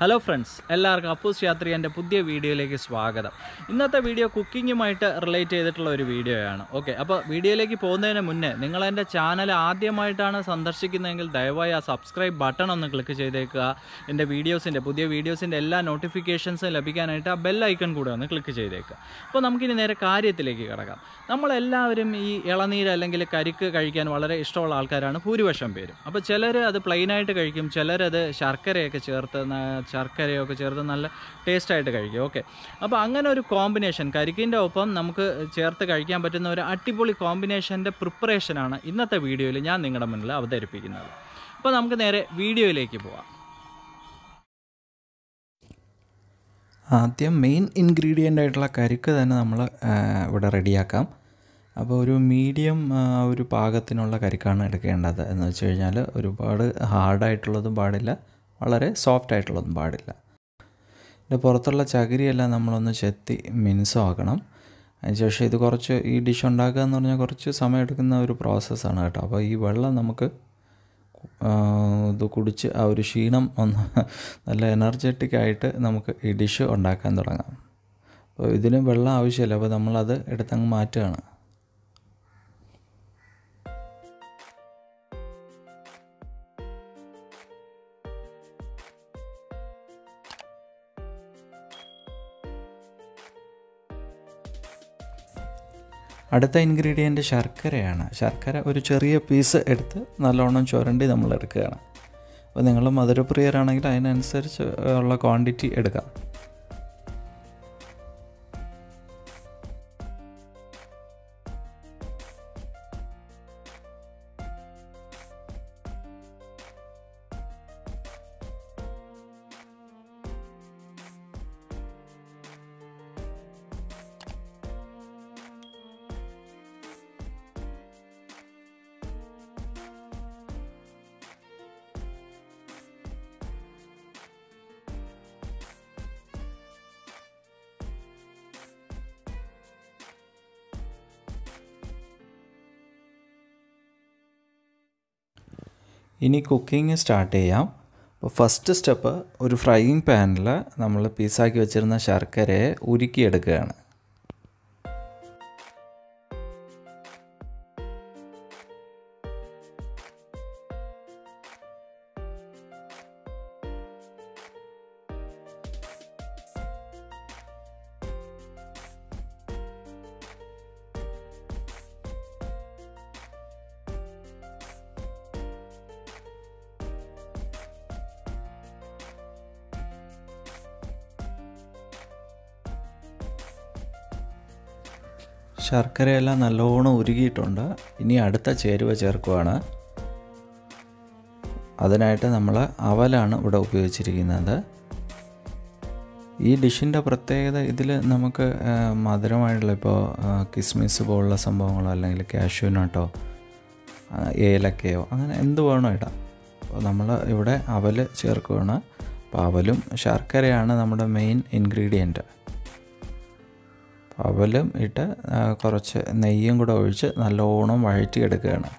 Hello friends, എല്ലാവർക്കും അപ്പൂസ് യാത്രികൻ്റെ പുതിയ വീഡിയോയിലേക്ക് സ്വാഗതം. ഇന്നത്തെ വീഡിയോ കുക്കിങ്ങുമായിട്ട് റിലേറ്റ് ചെയ്തിട്ടുള്ള ഒരു വീഡിയോയാണ്. ഓക്കെ, അപ്പോൾ വീഡിയോയിലേക്ക് പോകുന്നതിന് മുന്നേ നിങ്ങൾ എൻ്റെ ചാനൽ ആദ്യമായിട്ടാണ് സന്ദർശിക്കുന്നതെങ്കിൽ ദയവായി ആ സബ്സ്ക്രൈബ് ബട്ടൺ ഒന്ന് ക്ലിക്ക് ചെയ്തേക്കുക. എൻ്റെ പുതിയ വീഡിയോസിൻ്റെ എല്ലാ നോട്ടിഫിക്കേഷൻസും ലഭിക്കാനായിട്ട് ആ ബെൽ ഐക്കൺ കൂടെ ഒന്ന് ക്ലിക്ക് ചെയ്തേക്കുക. അപ്പോൾ നമുക്കിനി നേരെ കാര്യത്തിലേക്ക് കിടക്കാം. നമ്മളെല്ലാവരും ഈ ഇളനീര് അല്ലെങ്കിൽ കരിക്ക് കഴിക്കാൻ വളരെ ഇഷ്ടമുള്ള ആൾക്കാരാണ് ഭൂരിപക്ഷം പേരും. അപ്പോൾ ചിലർ അത് പ്ലെയിനായിട്ട് കഴിക്കും, ചിലരത് ശർക്കരയൊക്കെ ചേർത്ത് നല്ല ടേസ്റ്റായിട്ട് കഴിക്കും. ഓക്കെ, അപ്പോൾ അങ്ങനെ ഒരു കോമ്പിനേഷൻ കരിക്കിൻ്റെ ഒപ്പം നമുക്ക് ചേർത്ത് കഴിക്കാൻ പറ്റുന്ന ഒരു അടിപൊളി കോമ്പിനേഷൻ്റെ പ്രിപ്പറേഷനാണ് ഇന്നത്തെ വീഡിയോയിൽ ഞാൻ നിങ്ങളുടെ മുന്നിൽ അവതരിപ്പിക്കുന്നത്. അപ്പോൾ നമുക്ക് നേരെ വീഡിയോയിലേക്ക് പോവാം. ആദ്യം മെയിൻ ഇൻഗ്രീഡിയൻ്റ് ആയിട്ടുള്ള കരിക്ക് തന്നെ നമ്മൾ ഇവിടെ റെഡിയാക്കാം. അപ്പോൾ ഒരു മീഡിയം ഒരു പാകത്തിനുള്ള കരിക്കാണ് എടുക്കേണ്ടത്. എന്ന് വെച്ച് കഴിഞ്ഞാൽ ഒരുപാട് ഹാർഡായിട്ടുള്ളതും പാടില്ല, വളരെ സോഫ്റ്റ് ആയിട്ടുള്ളതും പാടില്ല. ഇതിൻ്റെ പുറത്തുള്ള ചകിരിയെല്ലാം നമ്മളൊന്ന് ചെത്തി മിനുസമാക്കണം. അതിനുശേഷം ഇത് കുറച്ച് ഈ ഡിഷ് ഉണ്ടാക്കുക എന്ന് പറഞ്ഞാൽ കുറച്ച് സമയം എടുക്കുന്ന ഒരു പ്രോസസ്സാണ് കേട്ടോ. അപ്പോൾ ഈ വെള്ളം നമുക്ക് ഇത് കുടിച്ച് ആ ഒരു ക്ഷീണം ഒന്ന് നല്ല എനർജറ്റിക് ആയിട്ട് നമുക്ക് ഈ ഡിഷ് ഉണ്ടാക്കാൻ തുടങ്ങാം. അപ്പോൾ ഇതിന് വെള്ളം ആവശ്യമില്ല, അപ്പോൾ നമ്മളത് എടുത്തങ്ങ് മാറ്റുകയാണ്. അടുത്ത ഇൻഗ്രീഡിയൻറ്റ് ശർക്കരയാണ്. ശർക്കര ഒരു ചെറിയ പീസ് എടുത്ത് നല്ലോണം ചുരണ്ടി നമ്മൾ എടുക്കുകയാണ്. അപ്പോൾ നിങ്ങൾ മധുരപ്രിയരാണെങ്കിൽ അതിനനുസരിച്ച് ഉള്ള ക്വാണ്ടിറ്റി എടുക്കാം. ഇനി കുക്കിംഗ് സ്റ്റാർട്ട് ചെയ്യാം. അപ്പോൾ ഫസ്റ്റ് സ്റ്റെപ്പ്, ഒരു ഫ്രൈയിങ് പാനിൽ നമ്മൾ പീസാക്കി വെച്ചിരുന്ന ശർക്കരയെ ഉരുക്കിയെടുക്കുകയാണ്. ശർക്കരയെല്ലാം നല്ലോണം ഉരുകിയിട്ടുണ്ട്. ഇനി അടുത്ത ചേരുവ ചേർക്കുകയാണ്. അതിനായിട്ട് നമ്മൾ അവലാണ് ഇവിടെ ഉപയോഗിച്ചിരിക്കുന്നത്. ഈ ഡിഷിൻ്റെ പ്രത്യേകത, ഇതിൽ നമുക്ക് മധുരമായിട്ടുള്ള ഇപ്പോൾ കിസ്മിസ് പോലുള്ള സംഭവങ്ങളോ അല്ലെങ്കിൽ കാഷ്യൂ നട്ടോ ഏലക്കയോ അങ്ങനെ എന്ത് വേണോ ഇടാം. അപ്പോൾ നമ്മൾ ഇവിടെ അവൽ ചേർക്കുകയാണ്. അപ്പോൾ അവലും ശർക്കരയാണ് നമ്മുടെ മെയിൻ ഇൻഗ്രീഡിയൻറ്റ്. അവലും ഇട്ട് കുറച്ച് നെയ്യും കൂടെ ഒഴിച്ച് നല്ലോണം വഴറ്റിയെടുക്കുകയാണ്.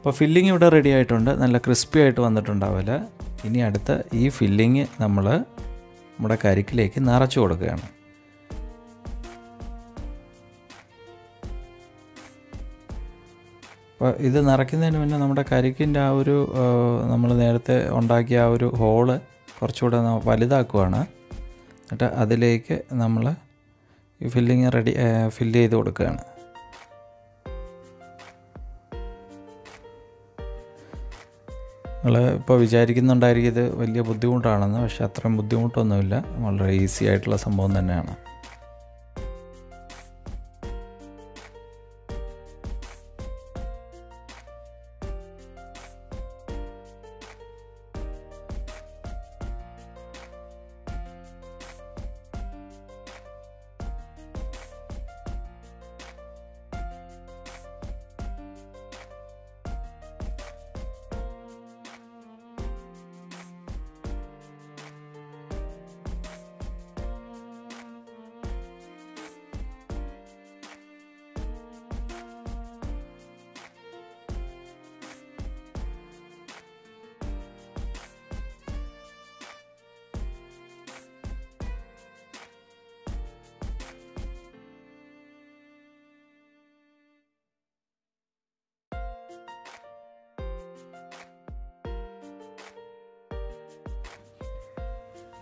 അപ്പോൾ ഫില്ലിങ് ഇവിടെ റെഡി ആയിട്ടുണ്ട്. നല്ല ക്രിസ്പി ആയിട്ട് വന്നിട്ടുണ്ടാവില്ല. ഇനി അടുത്ത ഈ ഫില്ലിങ് നമ്മൾ നമ്മുടെ കരിക്കിലേക്ക് നിറച്ച് കൊടുക്കുകയാണ്. അപ്പോൾ ഇത് നിറയ്ക്കുന്നതിന് മുന്നേ നമ്മുടെ കരിക്കിൻ്റെ ആ ഒരു നമ്മൾ നേരത്തെ ഉണ്ടാക്കിയ ആ ഒരു ഹോള് കുറച്ചുകൂടെ വലുതാക്കുകയാണ്. എന്നിട്ട് അതിലേക്ക് നമ്മൾ ഈ ഫില്ലിങ് ഫില്ല് ചെയ്ത് കൊടുക്കുകയാണ്. നിങ്ങൾ ഇപ്പോൾ വിചാരിക്കുന്നുണ്ടായിരിക്കും ഇത് വലിയ ബുദ്ധിമുട്ടാണെന്ന്. പക്ഷേ അത്രയും ബുദ്ധിമുട്ടൊന്നുമില്ല. വളരെ ഈസി ആയിട്ടുള്ള സംഭവം തന്നെയാണ്.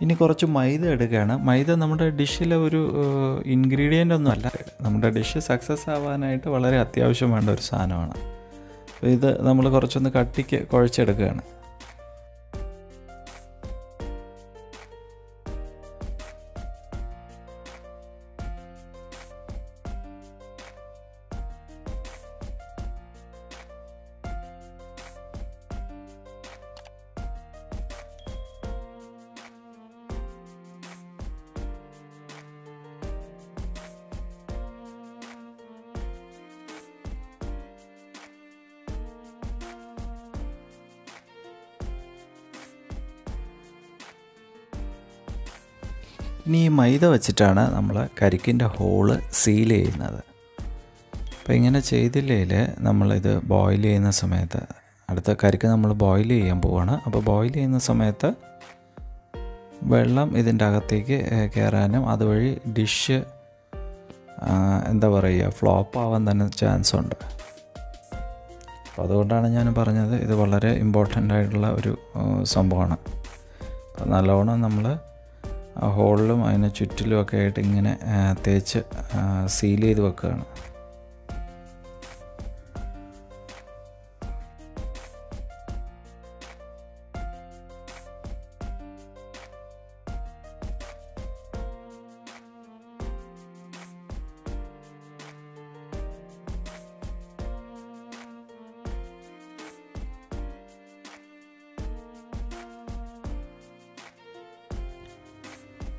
ഇനി കുറച്ച് മൈദ എടുക്കുകയാണ്. മൈദ നമ്മുടെ ഡിഷിലെ ഒരു ഇൻഗ്രീഡിയൻ്റ് ഒന്നും അല്ല. നമ്മുടെ ഡിഷ് സക്സസ് ആവാനായിട്ട് വളരെ അത്യാവശ്യം വേണ്ട ഒരു സാധനമാണ്. അപ്പോൾ ഇത് നമ്മൾ കുറച്ചൊന്ന് കട്ടിക്ക് കുഴച്ചെടുക്കുകയാണ്. ഇനി ഈ മൈദ വെച്ചിട്ടാണ് നമ്മൾ കരിക്കിൻ്റെ ഹോള് സീൽ ചെയ്യുന്നത്. അപ്പോൾ ഇങ്ങനെ ചെയ്തില്ലെങ്കിൽ നമ്മളിത് ബോയിൽ ചെയ്യുന്ന സമയത്ത്, അടുത്ത കരിക്ക് നമ്മൾ ബോയിൽ ചെയ്യാൻ പോവുകയാണ്. അപ്പോൾ ബോയിൽ ചെയ്യുന്ന സമയത്ത് വെള്ളം ഇതിൻ്റെ അകത്തേക്ക് കയറാനും അതുവഴി ഡിഷ് ഫ്ലോപ്പ് ആവാൻ തന്നെ ചാൻസ് ഉണ്ട്. അപ്പോൾ അതുകൊണ്ടാണ് ഞാൻ പറഞ്ഞത് ഇത് വളരെ ഇമ്പോർട്ടൻ്റ് ആയിട്ടുള്ള ഒരു സംഭവമാണ്. അപ്പോൾ നല്ലോണം നമ്മൾ ഹോളിലും അതിന് ചുറ്റിലും ഒക്കെ ആയിട്ട് ഇങ്ങനെ തേച്ച് സീൽ ചെയ്ത് വെക്കുകയാണ്.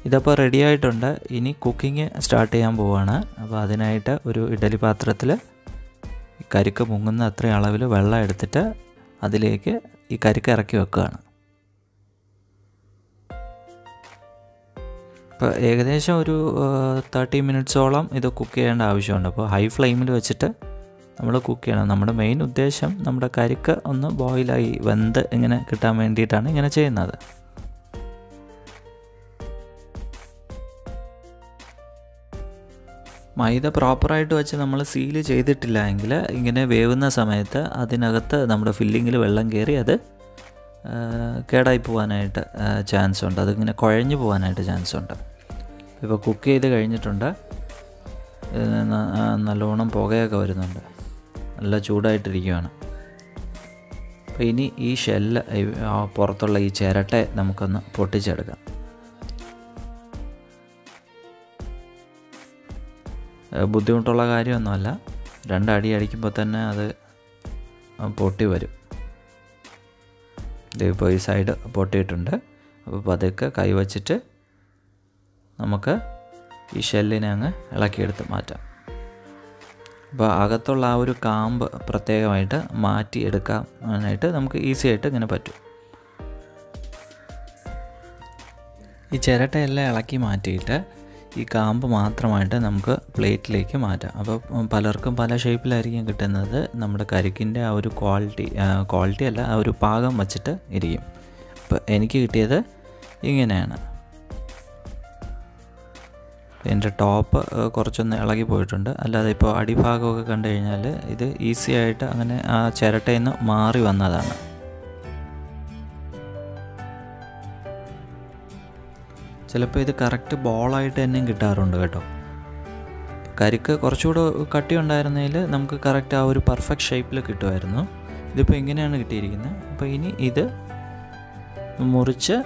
ഇതപ്പോൾ റെഡി ആയിട്ടുണ്ട്. ഇനി കുക്കിംഗ് സ്റ്റാർട്ട് ചെയ്യാൻ പോവുകയാണ്. അപ്പോൾ അതിനായിട്ട് ഒരു ഇഡ്ഡലി പാത്രത്തിൽ കരിക്ക് മുങ്ങുന്ന അത്രയും അളവിൽ വെള്ളം എടുത്തിട്ട് അതിലേക്ക് ഈ കരിക്ക് ഇറക്കി വെക്കുകയാണ്. അപ്പോൾ ഏകദേശം ഒരു 30 മിനിറ്റ്സോളം ഇത് കുക്ക് ചെയ്യേണ്ട ആവശ്യമുണ്ട്. അപ്പോൾ ഹൈ ഫ്ലെയിമിൽ വെച്ചിട്ട് നമ്മൾ കുക്ക് ചെയ്യണം. നമ്മുടെ മെയിൻ ഉദ്ദേശം നമ്മുടെ കരിക്ക് ഒന്ന് ബോയിലായി വെന്ത് ഇങ്ങനെ കിട്ടാൻ വേണ്ടിയിട്ടാണ് ഇങ്ങനെ ചെയ്യുന്നത്. മൈദ പ്രോപ്പറായിട്ട് വെച്ച് നമ്മൾ സീൽ ചെയ്തിട്ടില്ല എങ്കിൽ ഇങ്ങനെ വേവുന്ന സമയത്ത് അതിനകത്ത് നമ്മുടെ ഫില്ലിങ്ങിൽ വെള്ളം കയറി അത് കേടായി പോകാനായിട്ട് ചാൻസ് ഉണ്ട്. അതിങ്ങനെ കുഴഞ്ഞു പോകാനായിട്ട് ചാൻസ് ഉണ്ട്. ഇപ്പോൾ കുക്ക് ചെയ്ത് കഴിഞ്ഞിട്ടുണ്ട്. നല്ലോണം പുകയൊക്കെ വരുന്നുണ്ട്. നല്ല ചൂടായിട്ടിരിക്കുകയാണ്. അപ്പോൾ ഇനി ഈ ഷെല്ല് പുറത്തുള്ള ഈ ചിരട്ടയെ നമുക്കൊന്ന് പൊട്ടിച്ചെടുക്കാം. ബുദ്ധിമുട്ടുള്ള കാര്യമൊന്നുമല്ല. 2 അടി അടിക്കുമ്പോൾ തന്നെ അത് പൊട്ടി വരും. ഇതിപ്പോൾ ഈ സൈഡ് പൊട്ടിയിട്ടുണ്ട്. അപ്പോൾ പതുക്കെ കൈവച്ചിട്ട് നമുക്ക് ഈ ഷെല്ലിനെ അങ്ങ് ഇളക്കിയെടുത്ത് മാറ്റാം. അപ്പോൾ അകത്തുള്ള ആ ഒരു കാമ്പ് പ്രത്യേകമായിട്ട് മാറ്റി എടുക്കാനായിട്ട് നമുക്ക് ഈസി ആയിട്ട് ഇങ്ങനെ പറ്റും. ഈ ചിരട്ടയെല്ലാം ഇളക്കി മാറ്റിയിട്ട് ഈ കാമ്പ് മാത്രമായിട്ട് നമുക്ക് പ്ലേറ്റിലേക്ക് മാറ്റാം. അപ്പോൾ പലർക്കും പല ഷേപ്പിലായിരിക്കും കിട്ടുന്നത്. നമ്മുടെ കരിക്കിൻ്റെ ആ ഒരു ക്വാളിറ്റി അല്ല, ആ ഒരു പാകം വച്ചിട്ട് ഇരിക്കും. അപ്പോൾ എനിക്ക് കിട്ടിയത് ഇങ്ങനെയാണ്. എൻ്റെ ടോപ്പ് കുറച്ചൊന്ന് ഇളകി പോയിട്ടുണ്ട്. അല്ലാതെ ഇപ്പോൾ അടിഭാഗമൊക്കെ കണ്ടു കഴിഞ്ഞാൽ ഇത് ഈസി ആയിട്ട് അങ്ങനെ ആ ചിരട്ടയിൽ നിന്ന് മാറി വന്നതാണ്. ചിലപ്പോൾ ഇത് കറക്റ്റ് ബോളായിട്ട് തന്നെയും കിട്ടാറുണ്ട് കേട്ടോ. കരിക്ക് കുറച്ചുകൂടെ കട്ടി ഉണ്ടായിരുന്നതിൽ നമുക്ക് കറക്റ്റ് ആ ഒരു പെർഫെക്റ്റ് ഷേപ്പിൽ കിട്ടുമായിരുന്നു. ഇതിപ്പോൾ ഇങ്ങനെയാണ് കിട്ടിയിരിക്കുന്നത്. അപ്പോൾ ഇനി ഇത് മുറിച്ച്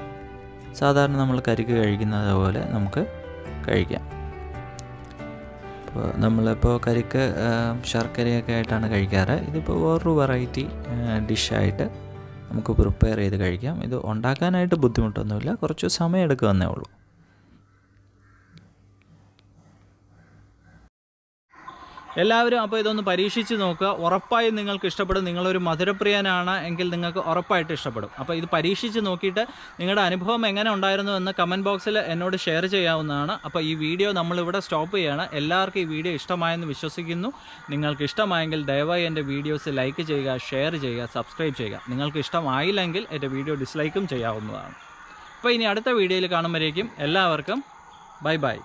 സാധാരണ നമ്മൾ കരിക്ക് കഴിക്കുന്നത് പോലെ നമുക്ക് കഴിക്കാം. അപ്പോൾ നമ്മളിപ്പോൾ കരിക്ക് ശർക്കരയൊക്കെ ആയിട്ടാണ് കഴിക്കാറ്. ഇതിപ്പോൾ വേറൊരു വെറൈറ്റി ഡിഷായിട്ട് നമുക്ക് പ്രിപ്പയർ ചെയ്ത് കഴിക്കാം. ഇത് ഉണ്ടാക്കാനായിട്ട് ബുദ്ധിമുട്ടൊന്നുമില്ല, കുറച്ച് സമയം എടുക്കുമെന്നേ ഉള്ളൂ. എല്ലാവരും അപ്പോൾ ഇതൊന്ന് പരീക്ഷിച്ച് നോക്കുക. ഉറപ്പായും നിങ്ങൾക്ക് ഇഷ്ടപ്പെടും. നിങ്ങളൊരു മധുരപ്രിയനാണ് എങ്കിൽ നിങ്ങൾക്ക് ഉറപ്പായിട്ട് ഇഷ്ടപ്പെടും. അപ്പോൾ ഇത് പരീക്ഷിച്ച് നോക്കിയിട്ട് നിങ്ങളുടെ അനുഭവം എങ്ങനെ ഉണ്ടായിരുന്നു എന്ന് കമൻറ്റ് ബോക്സിൽ എന്നോട് ഷെയർ ചെയ്യാവുന്നതാണ്. അപ്പോൾ ഈ വീഡിയോ നമ്മളിവിടെ സ്റ്റോപ്പ് ചെയ്യുകയാണ്. എല്ലാവർക്കും ഈ വീഡിയോ ഇഷ്ടമായെന്ന് വിശ്വസിക്കുന്നു. നിങ്ങൾക്ക് ഇഷ്ടമായെങ്കിൽ ദയവായി എൻ്റെ വീഡിയോസ് ലൈക്ക് ചെയ്യുക, ഷെയർ ചെയ്യുക, സബ്സ്ക്രൈബ് ചെയ്യുക. നിങ്ങൾക്ക് ഇഷ്ടമായില്ലെങ്കിൽ എൻ്റെ വീഡിയോ ഡിസ്ലൈക്കും ചെയ്യാവുന്നതാണ്. അപ്പോൾ ഇനി അടുത്ത വീഡിയോയിൽ കാണുമ്പോഴേക്കും എല്ലാവർക്കും ബൈ ബൈ.